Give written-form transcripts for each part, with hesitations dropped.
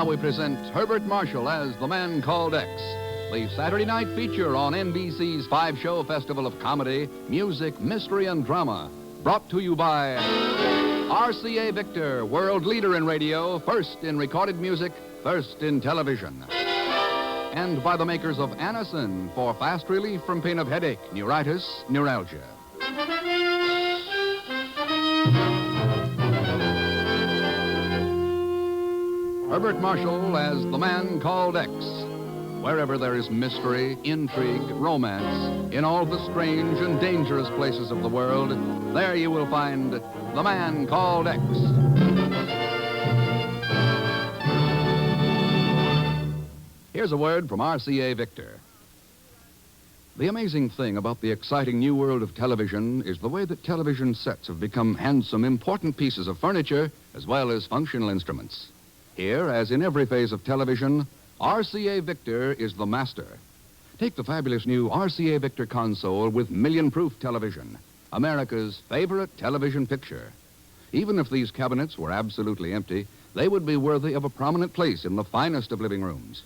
now we present Herbert Marshall as the Man Called X, the Saturday night feature on NBC's five-show festival of comedy, music, mystery, and drama. Brought to you by RCA Victor, world leader in radio, first in recorded music, first in television. And by the makers of Anacin for fast relief from pain of headache, neuritis, neuralgia. Herbert Marshall as the Man Called X. Wherever there is mystery, intrigue, romance, in all the strange and dangerous places of the world, there you will find the Man Called X. Here's a word from RCA Victor. The amazing thing about the exciting new world of television is the way that television sets have become handsome, important pieces of furniture as well as functional instruments. Here, as in every phase of television, RCA Victor is the master. Take the fabulous new RCA Victor console with million-proof television, America's favorite television picture. Even if these cabinets were absolutely empty, they would be worthy of a prominent place in the finest of living rooms.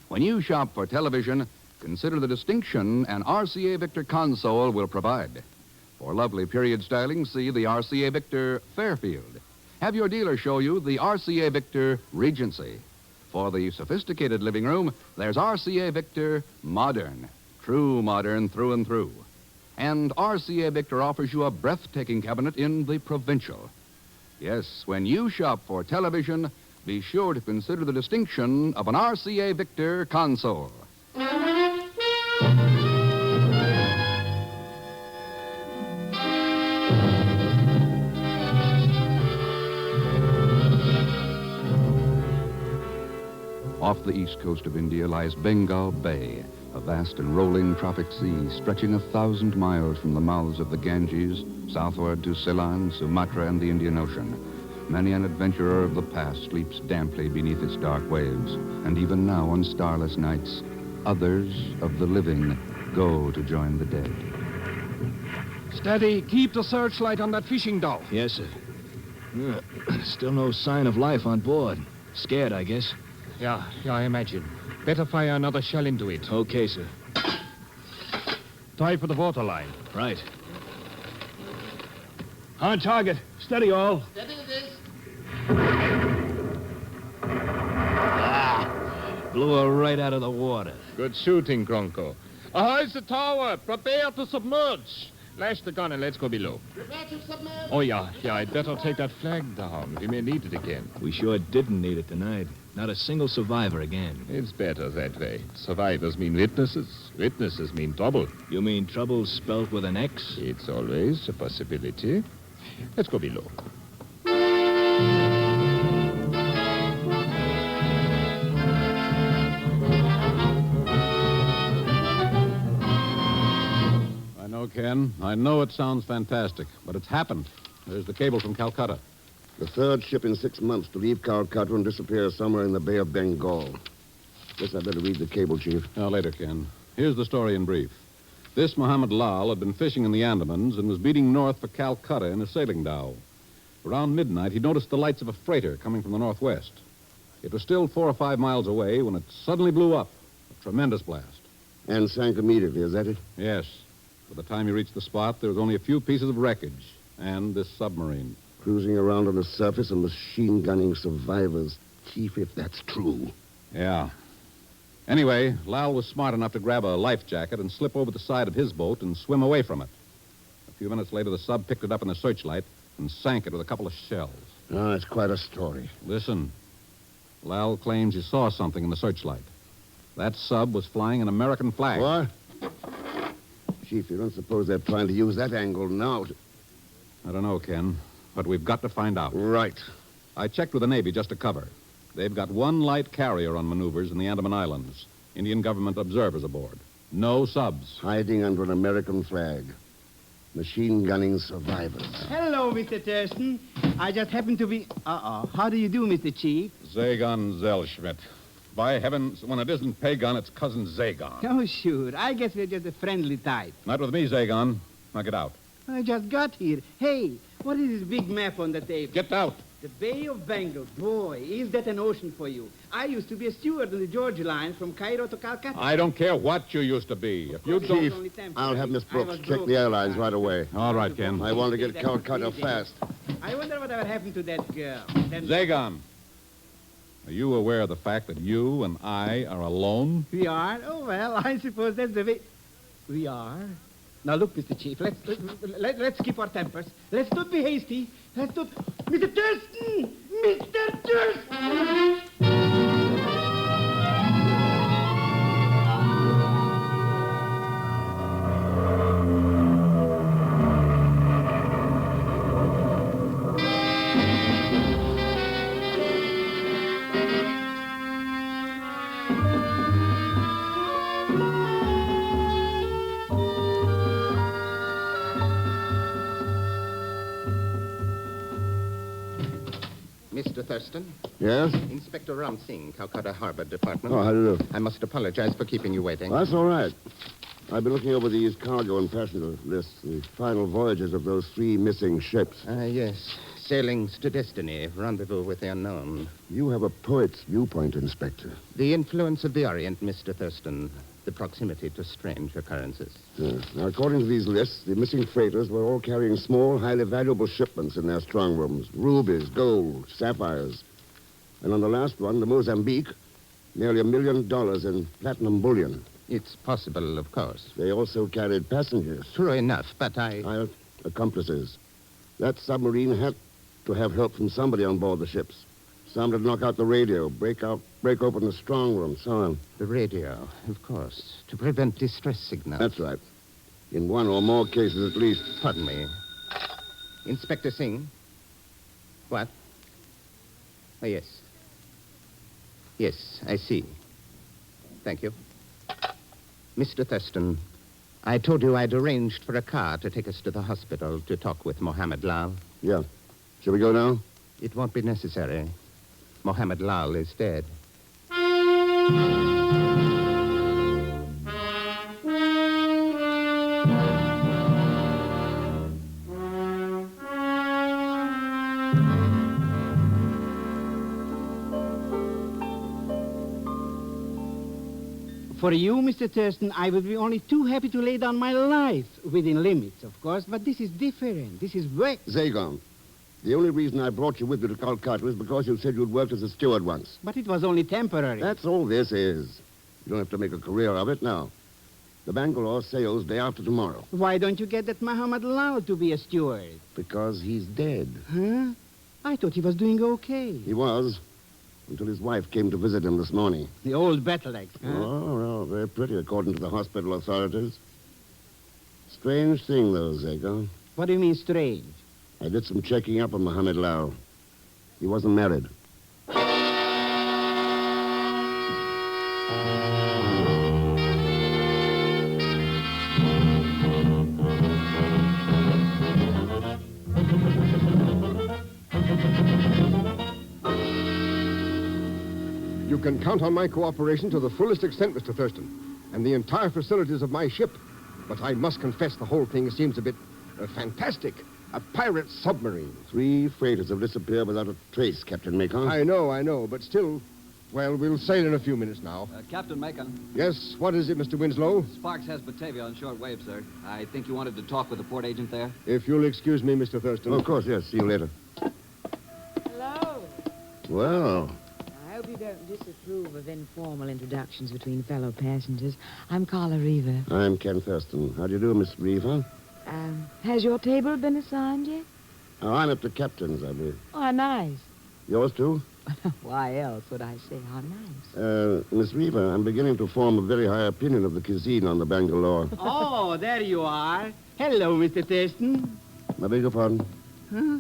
When you shop for television, consider the distinction an RCA Victor console will provide. For lovely period styling, see the RCA Victor Fairfield. Have your dealer show you the RCA Victor Regency. For the sophisticated living room, there's RCA Victor Modern. True modern through and through. And RCA Victor offers you a breathtaking cabinet in the Provincial. Yes, when you shop for television, be sure to consider the distinction of an RCA Victor console. Off the east coast of India lies Bengal Bay, a vast and rolling tropic sea stretching 1,000 miles from the mouths of the Ganges southward to Ceylon, Sumatra, and the Indian Ocean. Many an adventurer of the past sleeps damply beneath its dark waves, and even now on starless nights, others of the living go to join the dead. Steady, keep the searchlight on that fishing dhow. Yes, sir. Still no sign of life on board. Scared, I guess. Yeah, I imagine. Better fire another shell into it. Okay, sir. Try for the waterline. Right. On target. Steady, all. Steady it is. Blew her right out of the water. Good shooting, Gronko. Ahoy's the tower. Prepare to submerge. Lash the gun and let's go below. Prepare to submerge. Oh, yeah. I'd better take that flag down. We may need it again. We sure didn't need it tonight. Not a single survivor again. It's better that way. Survivors mean witnesses. Witnesses mean trouble. You mean trouble spelled with an X? It's always a possibility. Let's go below. I know, Ken. I know it sounds fantastic, but it's happened. There's the cable from Calcutta. The third ship in 6 months to leave Calcutta and disappear somewhere in the Bay of Bengal. Guess I better read the cable, Chief. Now, later, Ken. Here's the story in brief. This Mohammed Lal had been fishing in the Andamans and was beating north for Calcutta in a sailing dhow. Around midnight, he noticed the lights of a freighter coming from the northwest. It was still 4 or 5 miles away when it suddenly blew up. A tremendous blast. And sank immediately, is that it? Yes. By the time he reached the spot, there was only a few pieces of wreckage and this submarine. Cruising around on the surface and machine-gunning survivors. Chief, if that's true. Yeah. Anyway, Lal was smart enough to grab a life jacket and slip over the side of his boat and swim away from it. A few minutes later, the sub picked it up in the searchlight and sank it with a couple of shells. Ah, it's quite a story. Listen. Lal claims he saw something in the searchlight. That sub was flying an American flag. What? Chief, you don't suppose they're trying to use that angle now to... I don't know, Ken, but we've got to find out. Right. I checked with the Navy just to cover. They've got one light carrier on maneuvers in the Andaman Islands. Indian government observers aboard. No subs. Hiding under an American flag. Machine-gunning survivors. Hello, Mr. Thurston. I just happened to be... How do you do, Mr. Chief? Zagon Zellschmidt. By heavens, when it isn't Pagon, it's Cousin Zagon. Oh, sure. I guess we're just a friendly type. Not with me, Zagon. Now get out. I just got here. Hey, what is this big map on the table? Get out. The Bay of Bengal. Boy, is that an ocean for you. I used to be a steward on the Georgia line from Cairo to Calcutta. I don't care what you used to be. If you don't... Chief, I'll have Miss Brooks check the airlines right away. All right, Ken. I want to get Calcutta fast. I wonder whatever happened to that girl. Zagon, are you aware of the fact that you and I are alone? We are? Oh, well, I suppose that's the way... We are? Now, look, Mr. Chief, let's keep our tempers. Let's not be hasty. Let's not... Mr. Thurston! Mr. Thurston! Mr. Thurston? Yes? Inspector Ram Singh, Calcutta Harbor Department. Oh, how do you do? I must apologize for keeping you waiting. That's all right. I've been looking over these cargo and passenger lists, the final voyages of those 3 missing ships. Yes. Sailings to destiny, rendezvous with the unknown. You have a poet's viewpoint, Inspector. The influence of the Orient, Mr. Thurston. The proximity to strange occurrences. Yes. Now, according to these lists, the missing freighters were all carrying small, highly valuable shipments in their strong rooms. Rubies, gold, sapphires. And on the last one, the Mozambique, nearly $1 million in platinum bullion. It's possible, of course. They also carried passengers. True enough, but Accomplices. That submarine had to have help from somebody on board the ships. Some to knock out the radio, break open the strong room, so on. The radio, of course, to prevent distress signals. That's right. In one or more cases, at least. Pardon me. Inspector Singh? What? Oh, yes. Yes, I see. Thank you. Mr. Thurston, I told you I'd arranged for a car to take us to the hospital to talk with Mohammed Lal. Yeah. Shall we go now? It won't be necessary. Mohammed Lal is dead. For you, Mr. Thurston, I would be only too happy to lay down my life, within limits, of course, but this is different. This is work. Zagon, the only reason I brought you with me to Calcutta was because you said you'd worked as a steward once. But it was only temporary. That's all this is. You don't have to make a career of it now. The Bangalore sails day after tomorrow. Why don't you get that Mohammed Lal to be a steward? Because he's dead. Huh? I thought he was doing okay. He was, until his wife came to visit him this morning. The old battle axe, huh? Oh, well, very pretty, according to the hospital authorities. Strange thing, though, Zagon. What do you mean, strange? I did some checking up on Mohammed Lal. He wasn't married. You can count on my cooperation to the fullest extent, Mr. Thurston, and the entire facilities of my ship. But I must confess the whole thing seems a bit fantastic. A pirate submarine. 3 freighters have disappeared without a trace, Captain Macon. I know, but still, well, we'll sail in a few minutes now. Captain Macon. Yes, what is it, Mr. Winslow? Sparks has Batavia on short wave, sir. I think you wanted to talk with the port agent there. If you'll excuse me, Mr. Thurston. Oh, of course, yes. See you later. Hello. Well, I hope you don't disapprove of informal introductions between fellow passengers. I'm Carla Reaver. I'm Ken Thurston. How do you do, Miss Reaver? Has your table been assigned yet? Oh, I'm at the captain's, I believe. Oh, nice. Yours, too? Why else would I say how nice? Miss Reaver, I'm beginning to form a very high opinion of the cuisine on the Bangalore. Oh, there you are. Hello, Mr. Thurston. I beg your pardon? Huh?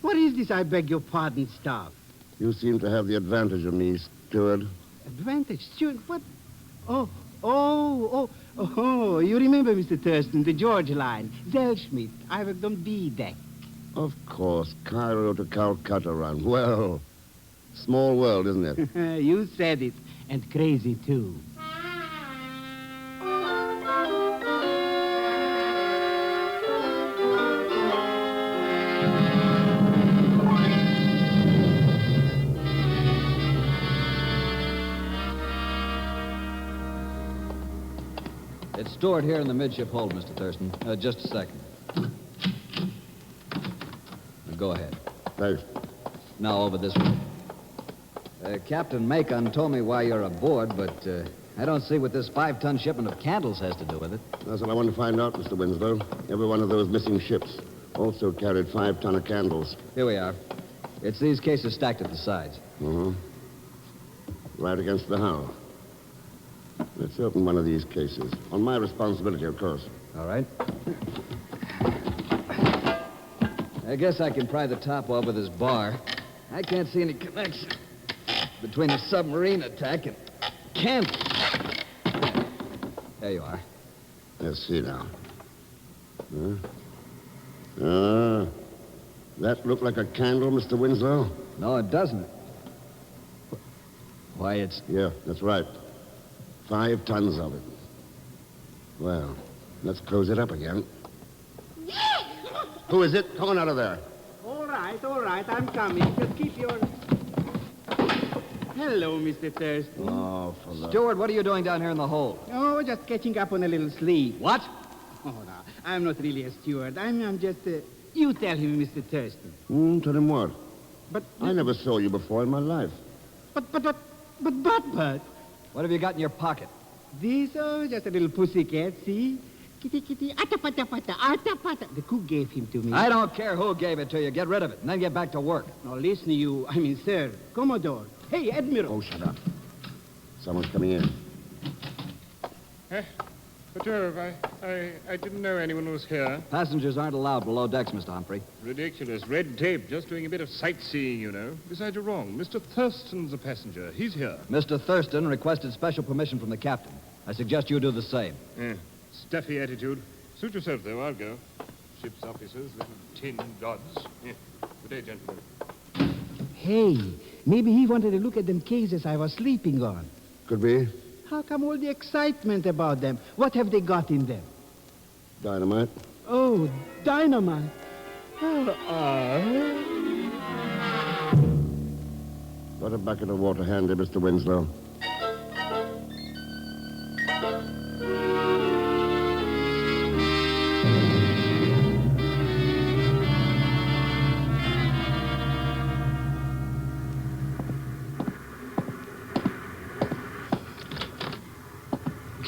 What is this I beg your pardon stuff? You seem to have the advantage of me, steward. Advantage? Steward, what? Oh, you remember, Mr. Thurston, the George line. Zellschmidt. I worked on B deck. Of course, Cairo to Calcutta run. Well, small world, isn't it? You said it. And crazy, too. Stored here in the midship hold, Mr. Thurston. Just a second. Go ahead. Thanks. Now over this way. Captain Macon told me why you're aboard, but I don't see what this 5-ton shipment of candles has to do with it. That's what I want to find out, Mr. Winslow. Every one of those missing ships also carried 5 ton of candles. Here we are. It's these cases stacked at the sides. Mm-hmm. Right against the hull. Let's open one of these cases. On my responsibility, of course. All right. I guess I can pry the top off with this bar. I can't see any connection between the submarine attack and candles. There you are. Let's see now. That look like a candle, Mr. Winslow? No, it doesn't. Why, it's... Yeah, that's right. 5 tons of it. Well, let's close it up again. Who is it? Come on out of there. All right, I'm coming. Just keep your... Hello, Mr. Thurston. Oh, for the... Steward, what are you doing down here in the hold? Oh, just catching up on a little sleep. What? Oh, no, I'm not really a steward. I'm just... You tell him, Mr. Thurston. Tell him what? But... I never saw you before in my life. But... What have you got in your pocket? This, just a little pussycat, see? Kitty, kitty, atapata, atapata. The cook gave him to me. I don't care who gave it to you. Get rid of it, and then get back to work. Now, listen, sir, Commodore. Hey, Admiral. Oh, shut up. Someone's coming in. But, Jove, I didn't know anyone was here. Passengers aren't allowed below decks, Mr. Humphrey. Ridiculous. Red tape. Just doing a bit of sightseeing, you know. Besides, you're wrong. Mr. Thurston's a passenger. He's here. Mr. Thurston requested special permission from the captain. I suggest you do the same. Stuffy attitude. Suit yourself, though. I'll go. Ship's officers, little tin gods. Good day, gentlemen. Hey, maybe he wanted to look at them cases I was sleeping on. Could be. How come all the excitement about them? What have they got in them? Dynamite. Oh, dynamite. Put a bucket of water handy, Mr. Winslow.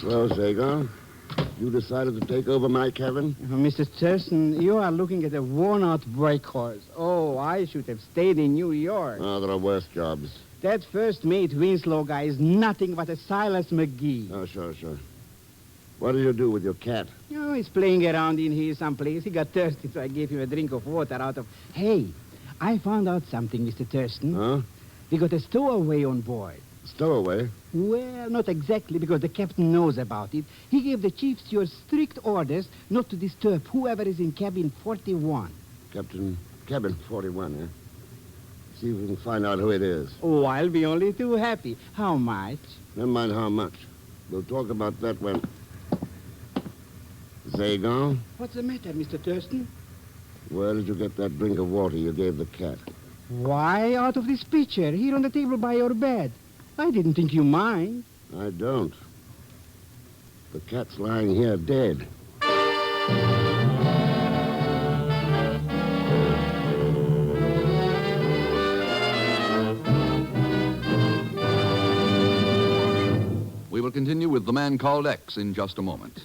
So, Zagon, you decided to take over my cabin? Mr. Thurston, you are looking at a worn-out brake horse. Oh, I should have stayed in New York. Oh, there are worse jobs. That first mate Winslow guy is nothing but a Silas McGee. Oh, sure. What did you do with your cat? Oh, he's playing around in here someplace. He got thirsty, so I gave him a drink of water out of... Hey, I found out something, Mr. Thurston. Huh? We got a stowaway on board. Stowaway? Well, not exactly, because the captain knows about it. He gave the chief steward strict orders not to disturb whoever is in cabin 41. Cabin 41, eh? See if we can find out who it is. Oh, I'll be only too happy. How much? Never mind how much. We'll talk about that when... Zagon, What's the matter, Mr. Thurston? where did you get that drink of water you gave the cat? Why, out of this pitcher, here on the table by your bed. I didn't think you mind. I don't. The cat's lying here dead. We will continue with The Man Called X in just a moment.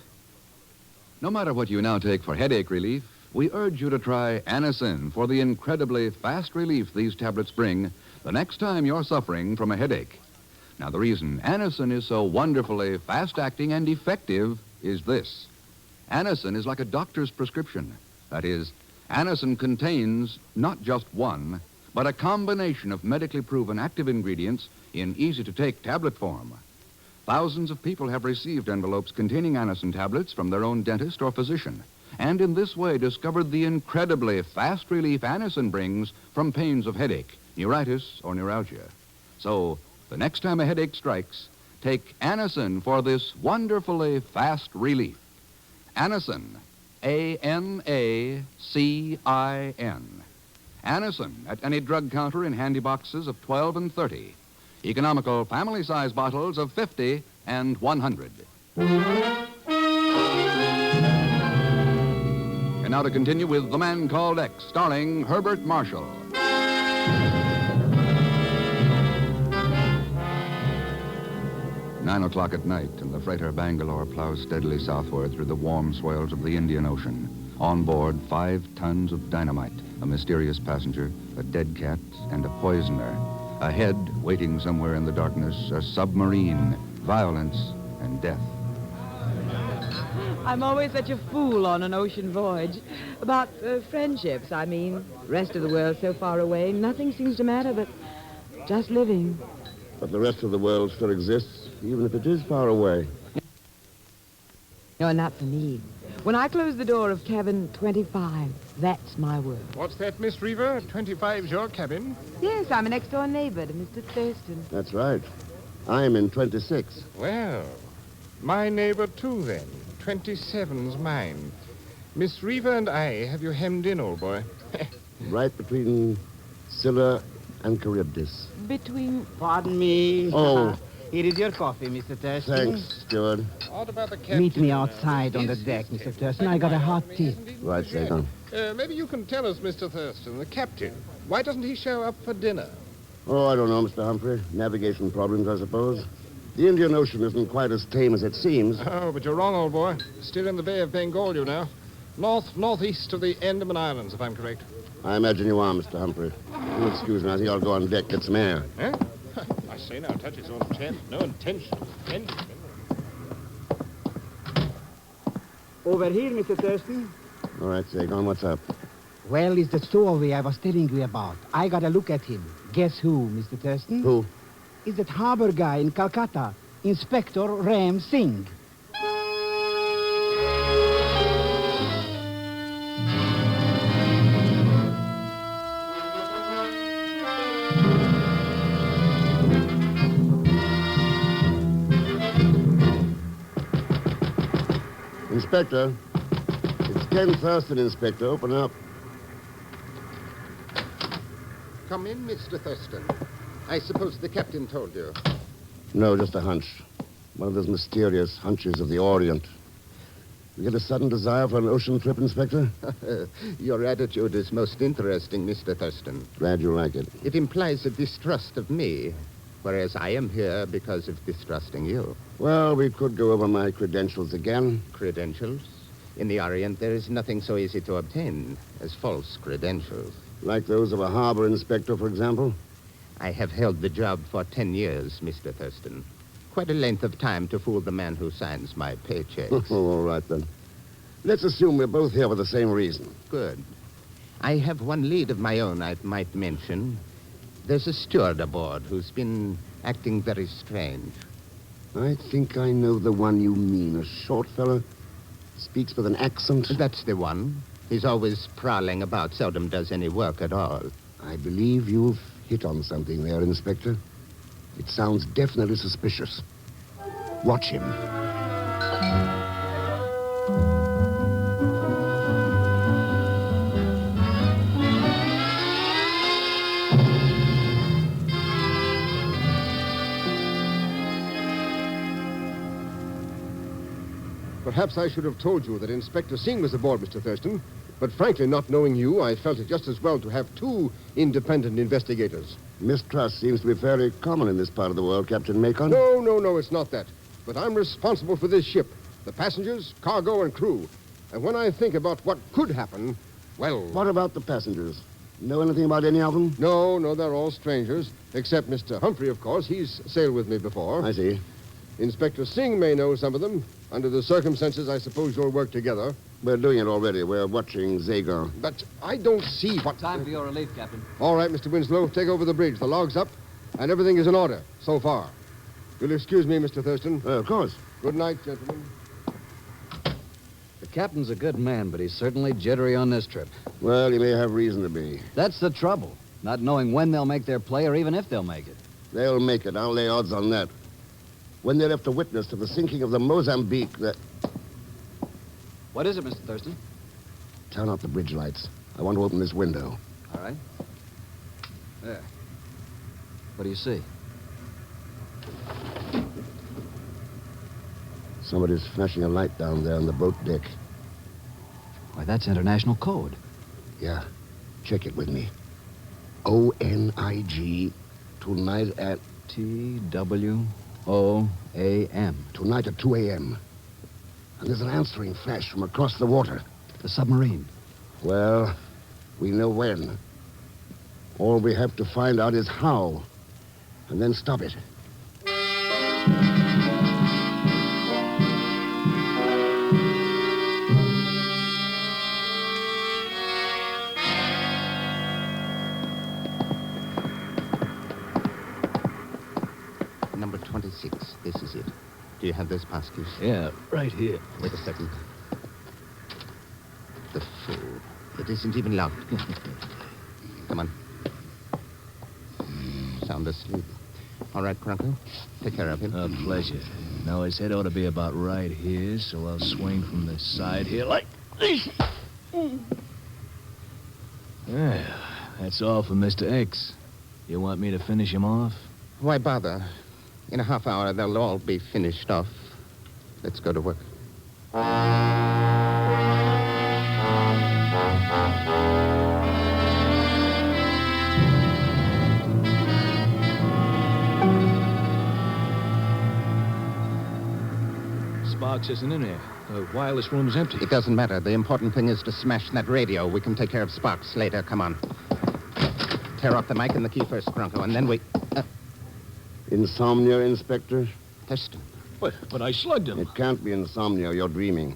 No matter what you now take for headache relief, we urge you to try Anacin for the incredibly fast relief these tablets bring the next time you're suffering from a headache. Now, the reason Anacin is so wonderfully fast-acting and effective is this. Anacin is like a doctor's prescription. That is, Anacin contains not just one, but a combination of medically proven active ingredients in easy-to-take tablet form. Thousands of people have received envelopes containing Anacin tablets from their own dentist or physician, and in this way discovered the incredibly fast relief Anacin brings from pains of headache, neuritis, or neuralgia. So, the next time a headache strikes, take Anacin for this wonderfully fast relief. Anacin, A-N-A-C-I-N. Anacin at any drug counter in handy boxes of 12 and 30. Economical family-size bottles of 50 and 100. now to continue with The Man Called X, starring Herbert Marshall. 9 o'clock at night, and the freighter Bangalore plows steadily southward through the warm swells of the Indian Ocean. On board, 5 tons of dynamite, a mysterious passenger, a dead cat, and a poisoner. Ahead, waiting somewhere in the darkness, a submarine, violence, and death. I'm always such a fool on an ocean voyage. About friendships, I mean. Rest of the world so far away, nothing seems to matter but just living. But the rest of the world still exists, even if it is far away. No, not for me. When I close the door of cabin 25, that's my word. What's that, Miss Reaver? 25's your cabin? Yes, I'm a next-door neighbor to Mr. Thurston. That's right. I'm in 26. Well, my neighbor, too, then. 27's mine. Miss Reaver and I have you hemmed in, old boy. Right between Scylla and Charybdis. Between... Pardon me. Oh. Here is your coffee, Mr. Thurston. Thanks, steward. What about the captain? Meet me outside on the deck, Mr. Thurston. I got a hot tea. Right, Sagan. Maybe you can tell us, Mr. Thurston, the captain. Why doesn't he show up for dinner? Oh, I don't know, Mr. Humphrey. Navigation problems, I suppose. The Indian Ocean isn't quite as tame as it seems. Oh, but you're wrong, old boy. Still in the Bay of Bengal, you know. Northeast of the Andaman Islands, if I'm correct. I imagine you are, Mr. Humphrey. You'll excuse me. I think I'll go on deck, get some air. Eh? I say now, touch his own chest. No intention. Over here, Mr. Thurston. All right, Sagan, what's up? Well, it's the stowaway I was telling you about. I got a look at him. Guess who, Mr. Thurston? Who? Is that harbor guy in Calcutta, Inspector Ram Singh. Inspector. It's Ken Thurston, Inspector. Open up. Come in, Mr. Thurston. I suppose the captain told you. No, just a hunch. One of those mysterious hunches of the Orient. You get a sudden desire for an ocean trip, Inspector? Your attitude is most interesting, Mr. Thurston. Glad you like it. It implies a distrust of me, whereas I am here because of distrusting you. Well, we could go over my credentials again. Credentials? In the Orient, there is nothing so easy to obtain as false credentials. Like those of a harbor inspector, for example? I have held the job for 10 years, Mr. Thurston. Quite a length of time to fool the man who signs my paychecks. Oh, all right, then. Let's assume we're both here for the same reason. Good. I have one lead of my own I might mention. There's a steward aboard who's been acting very strange. I think I know the one you mean. A short fella. Speaks with an accent. That's the one. He's always prowling about, seldom does any work at all. I believe you've hit on something there, Inspector. It sounds definitely suspicious. Watch him. Perhaps I should have told you that Inspector Singh was aboard, Mr. Thurston. But frankly, not knowing you, I felt it just as well to have 2 independent investigators. Mistrust seems to be fairly common in this part of the world, Captain Macon. No, it's not that. But I'm responsible for this ship, the passengers, cargo, and crew. And when I think about what could happen, well... What about the passengers? Know anything about any of them? No, they're all strangers. Except Mr. Humphrey, of course. He's sailed with me before. I see. Inspector Singh may know some of them. Under the circumstances, I suppose you'll work together. We're doing it already. We're watching Zagar. But I don't see what... Time for your relief, Captain. All right, Mr. Winslow, take over the bridge. The log's up, and everything is in order so far. You'll excuse me, Mr. Thurston. Of course. Good night, gentlemen. The captain's a good man, but he's certainly jittery on this trip. Well, he may have reason to be. That's the trouble. Not knowing when they'll make their play or even if they'll make it. They'll make it. I'll lay odds on that. When they left a witness to the sinking of the Mozambique, that... What is it, Mr. Thurston? Turn out the bridge lights. I want to open this window. All right. There. What do you see? Somebody's flashing a light down there on the boat deck. Why, that's international code. Yeah. Check it with me. ONIG. Tonight at... TWOAM. Tonight at 2 a.m. And there's an answering flash from across the water. The submarine. Well, we know when. All we have to find out is how. And then stop it. Number 26. This is it. Do you have those passkeys? Yeah, right here. Wait a second. The fool. It isn't even locked. Come on. Sound asleep. All right, Crunko. Take care of him. A pleasure. Now, his head ought to be about right here, so I'll swing from the side here like this. Well, that's all for Mr. X. You want me to finish him off? Why bother? In a half hour, they'll all be finished off. Let's go to work. Sparks isn't in there. The wireless room is empty. It doesn't matter. The important thing is to smash that radio. We can take care of Sparks later. Come on. Tear off the mic and the key first, Crunko, and then we... Insomnia, Inspector? Thurston. But I slugged him. It can't be insomnia. You're dreaming.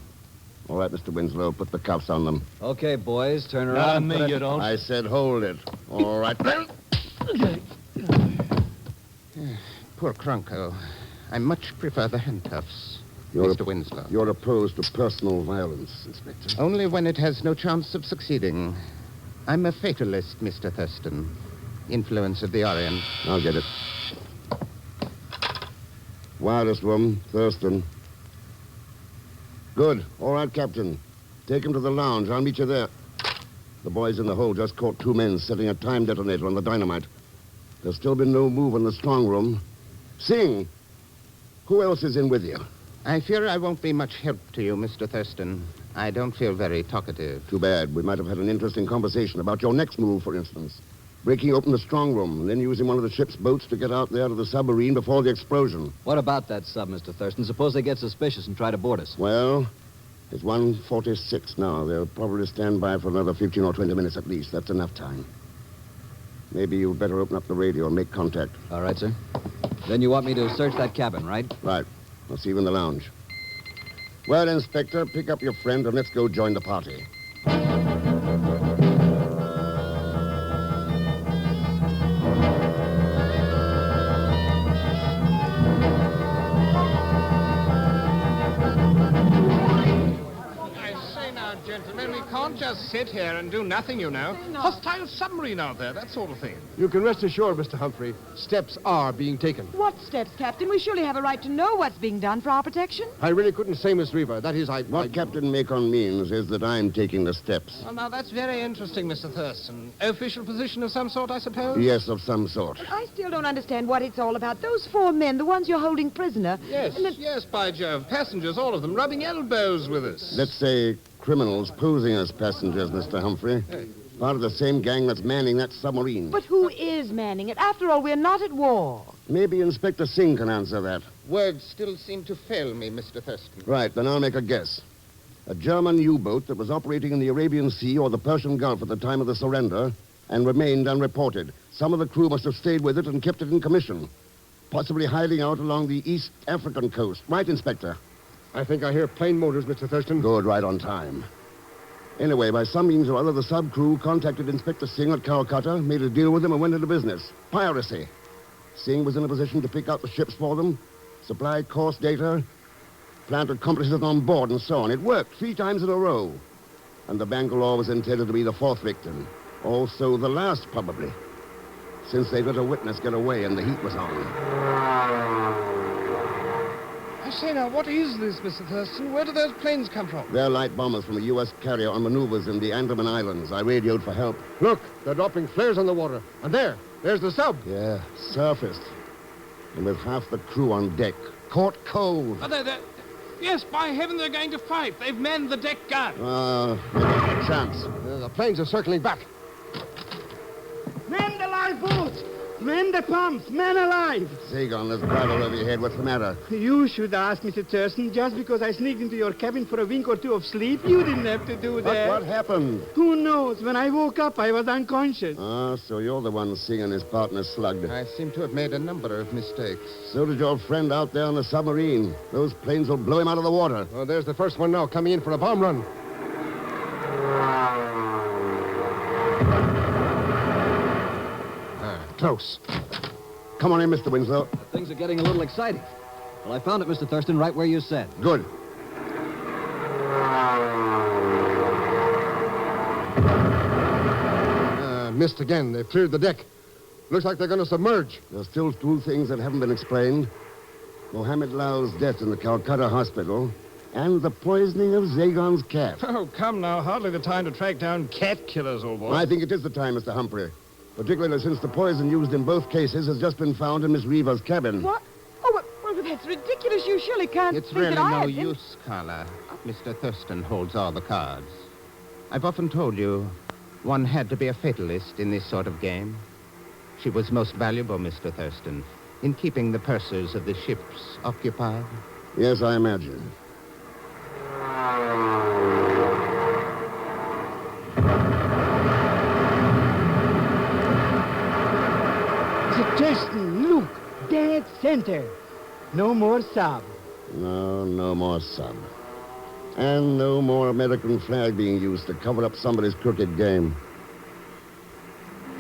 All right, Mr. Winslow, put the cuffs on them. Okay, boys, turn Not around. on me, you don't. I said hold it. All right. Poor Crunko. I much prefer the handcuffs, You're Mr. Winslow. You're opposed to personal violence, Inspector. Only when it has no chance of succeeding. I'm a fatalist, Mr. Thurston. Influence of the Orient. I'll get it. Wireless room, Thurston. Good. All right, Captain. Take him to the lounge. I'll meet you there. The boys in the hold just caught 2 men setting a time detonator on the dynamite. There's still been no move in the strong room. Sing! Who else is in with you? I fear I won't be much help to you, Mr. Thurston. I don't feel very talkative. Too bad. We might have had an interesting conversation about your next move, for instance. Breaking open the strong room and then using one of the ship's boats to get out there to the submarine before the explosion. What about that sub, Mr. Thurston? Suppose they get suspicious and try to board us. Well, it's 1:46 now. They'll probably stand by for another 15 or 20 minutes at least. That's enough time. Maybe you'd better open up the radio and make contact. All right, sir. Then you want me to search that cabin, right? Right. I'll see you in the lounge. Well, Inspector, pick up your friend and let's go join the party. Gentlemen, we can't just sit here and do nothing, you know. Hostile submarine out there, that sort of thing. You can rest assured, Mr. Humphrey, steps are being taken. What steps, Captain? We surely have a right to know what's being done for our protection. I really couldn't say, Miss Reaver. That is, What Captain Macon means is that I'm taking the steps. Well, now, that's very interesting, Mr. Thurston. Official position of some sort, I suppose? Yes, of some sort. But I still don't understand what it's all about. Those 4 men, the ones you're holding prisoner. Yes, yes, by Jove. Passengers, all of them, rubbing elbows with us. Let's say criminals posing as passengers, Mr. Humphrey. Part of the same gang that's manning that submarine. But who is manning it? After all, we're not at war. Maybe Inspector Singh can answer that. Words still seem to fail me, Mr. Thurston. Right, then I'll make a guess. A German U-boat that was operating in the Arabian Sea or the Persian Gulf at the time of the surrender and remained unreported. Some of the crew must have stayed with it and kept it in commission. Possibly hiding out along the East African coast. Right, Inspector? I think I hear plane motors, Mr. Thurston. Good, right on time. Anyway, by some means or other, the sub-crew contacted Inspector Singh at Calcutta, made a deal with him, and went into business. Piracy. Singh was in a position to pick out the ships for them, supply course data, plant accomplices on board, and so on. It worked 3 times in a row. And the Bangalore was intended to be the 4th victim. Also the last, probably. Since they let a witness get away and the heat was on. I say now, what is this, Mr. Thurston? Where do those planes come from? They're light bombers from a U.S. carrier on maneuvers in the Andaman Islands. I radioed for help. Look, they're dropping flares on the water. And there's the sub. Yeah, surfaced. And with half the crew on deck. Caught cold. Oh, Yes, by heaven, they're going to fight. They've manned the deck gun. Maybe a chance. The planes are circling back. Man the lifeboats! Man the pumps! Man alive! Zagon, there's bridle over your head. What's the matter? You should ask, Mr. Thurston. Just because I sneaked into your cabin for a wink or two of sleep, you didn't have to do that. What happened? Who knows? When I woke up, I was unconscious. Ah, so you're the one singing his partner slugged. I seem to have made a number of mistakes. So did your friend out there on the submarine. Those planes will blow him out of the water. Oh, there's the first one now, coming in for a bomb run. Close. Come on in, Mr. Winslow. Things are getting a little exciting. Well, I found it, Mr. Thurston, right where you said. Good. Missed again. They've cleared the deck. Looks like they're going to submerge. There's still two things that haven't been explained. Mohammed Lal's death in the Calcutta hospital and the poisoning of Zagon's cat. Oh, come now. Hardly the time to track down cat killers, old boy. I think it is the time, Mr. Humphrey. Particularly since the poison used in both cases has just been found in Miss Reva's cabin. What? Oh, well, that's ridiculous. You surely can't It's think really that I no had- use, Carla. Mr. Thurston holds all the cards. I've often told you one had to be a fatalist in this sort of game. She was most valuable, Mr. Thurston, in keeping the pursers of the ships occupied. Yes, I imagine. Mr. Thurston, look. Dead center. No more sub. No more sub. And no more American flag being used to cover up somebody's crooked game.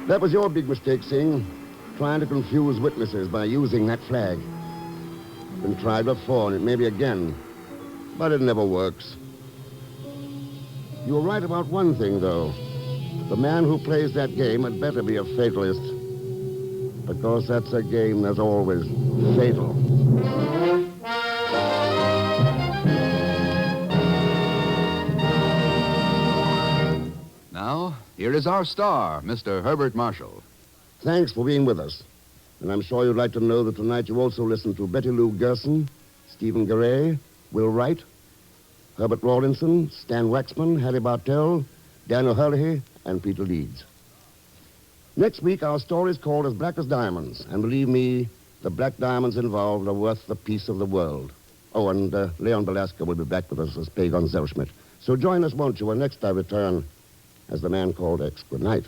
That was your big mistake, Singh. Trying to confuse witnesses by using that flag. Been tried before, and it may be again. But it never works. You were right about one thing, though. The man who plays that game had better be a fatalist. Because that's a game that's always fatal. Now, here is our star, Mr. Herbert Marshall. Thanks for being with us. And I'm sure you'd like to know that tonight you also listen to Betty Lou Gerson, Stephen Garay, Will Wright, Herbert Rawlinson, Stan Waxman, Harry Bartell, Dan O'Hurley, and Peter Leeds. Next week, our story is called As Black as Diamonds. And believe me, the black diamonds involved are worth the peace of the world. Oh, and Leon Belasco will be back with us as Pagon Zellschmidt. So join us, won't you, when next I return as the man called X. Good night.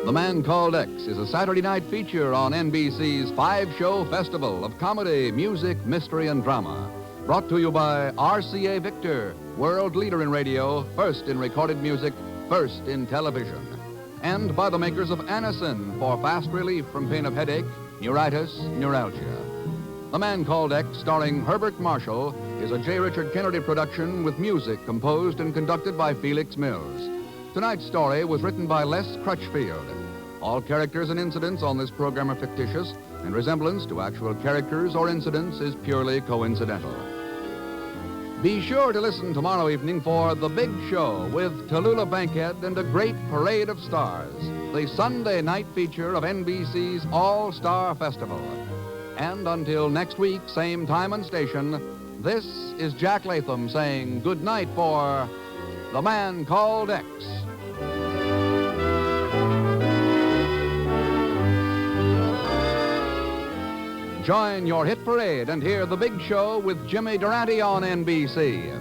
The Man Called X is a Saturday night feature on NBC's 5-show festival of comedy, music, mystery, and drama. Brought to you by RCA Victor, world leader in radio, first in recorded music, first in television. And by the makers of Anacin for fast relief from pain of headache, neuritis, neuralgia. The Man Called X, starring Herbert Marshall, is a J. Richard Kennedy production with music composed and conducted by Felix Mills. Tonight's story was written by Les Crutchfield. All characters and incidents on this program are fictitious, and resemblance to actual characters or incidents is purely coincidental. Be sure to listen tomorrow evening for The Big Show with Tallulah Bankhead and a great parade of stars, the Sunday night feature of NBC's All-Star Festival. And until next week, same time and station, this is Jack Latham saying good night for The Man Called X. Join your hit parade and hear The Big Show with Jimmy Durante on NBC.